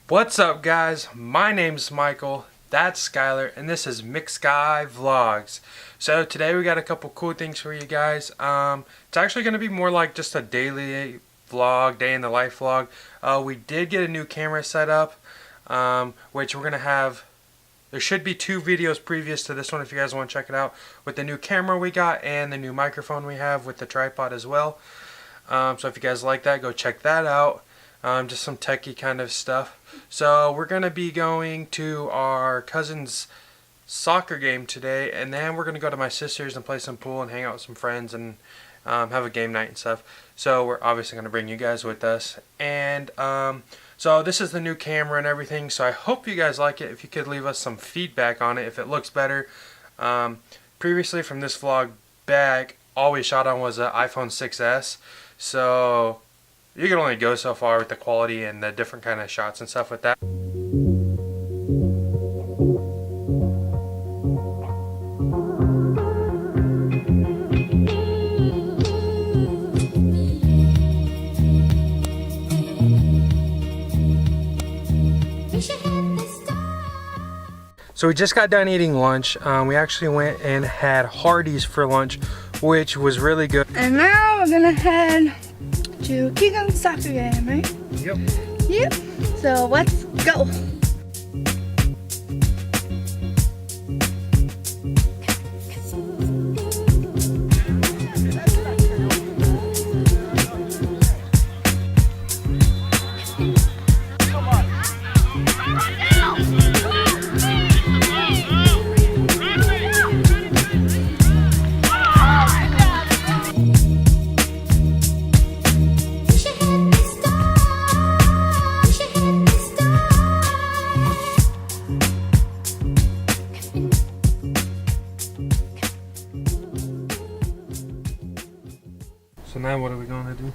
What's up, guys? My name's Michael, that's Skylar, and this is McSky Vlogs. So today we got a couple cool things for you guys. It's actually going to be more like just a daily vlog, day in the life vlog. We did get a new camera set up, which we're going to have. There should be 2 videos previous to this one if you guys want to check it out, with the new camera we got and the new microphone we have with the tripod as well. So if you guys like that, go check that out. Just some techie kind of stuff. So we're going to be going to our cousin's soccer game today, and then we're going to go to my sister's and play some pool and hang out with some friends and have a game night and stuff. So we're obviously going to bring you guys with us. And so this is the new camera and everything, so I hope you guys like it. If you could leave us some feedback on it, if it looks better. Previously from this vlog back, all we shot on was an iPhone 6s, so you can only go so far with the quality and the different kind of shots and stuff with that. So we just got done eating lunch. We actually went and had Hardee's for lunch, which was really good. And now we're gonna head to Keegan's soccer game, right? Yep. Yep. So let's go. So now what are we going to do?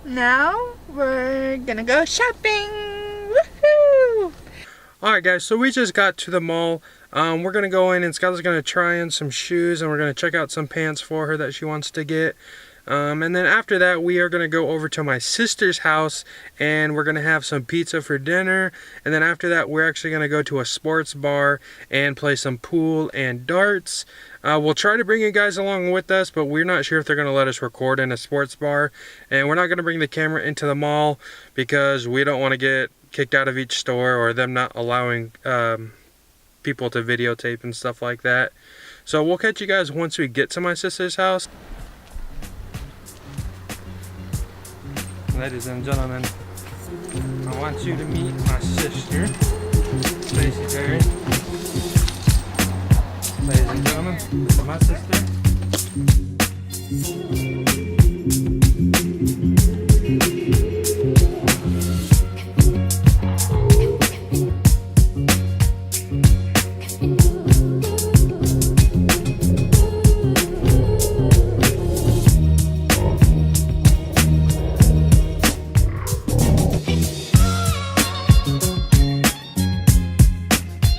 Now we're gonna go shopping. Woohoo! Alright guys, so we just got to the mall. We're going to go in and Skylar's going to try on some shoes, and we're going to check out some pants for her that she wants to get. And then after that, we are going to go over to my sister's house and we're going to have some pizza for dinner. And then after that, we're actually going to go to a sports bar and play some pool and darts. We'll try to bring you guys along with us, but we're not sure if they're going to let us record in a sports bar. And we're not going to bring the camera into the mall because we don't want to get kicked out of each store or them not allowing people to videotape and stuff like that. So we'll catch you guys once we get to my sister's house. Ladies and gentlemen, I want you to meet my sister, Stacey Berry. Ladies and gentlemen, this is my sister.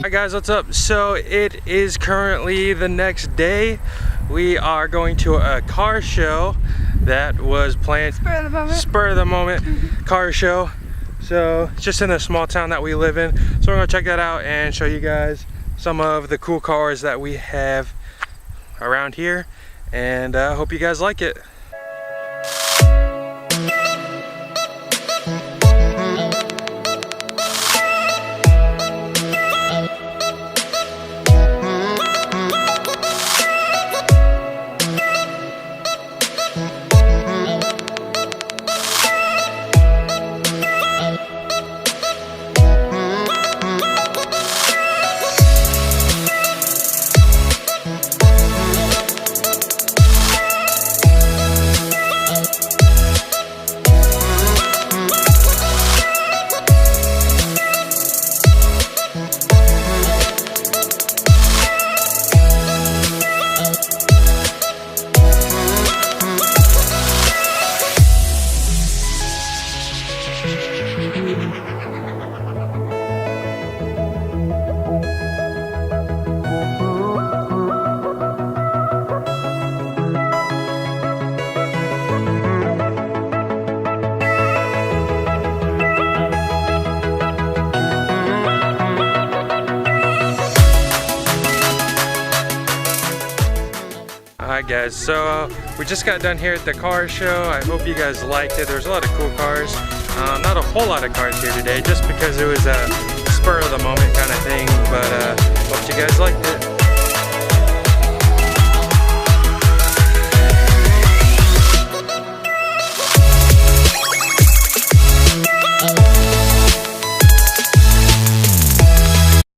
Hi guys, what's up? So it is currently the next day. We are going to a car show that was planned. Spur of the moment car show. So it's just in a small town that we live in. So we're gonna check that out and show you guys some of the cool cars that we have around here. And I hope you guys like it. Alright guys, so we just got done here at the car show. I hope you guys liked it. There's a lot of cool cars. Not a whole lot of cars here today just because it was a spur of the moment kind of thing, but hope you guys liked it.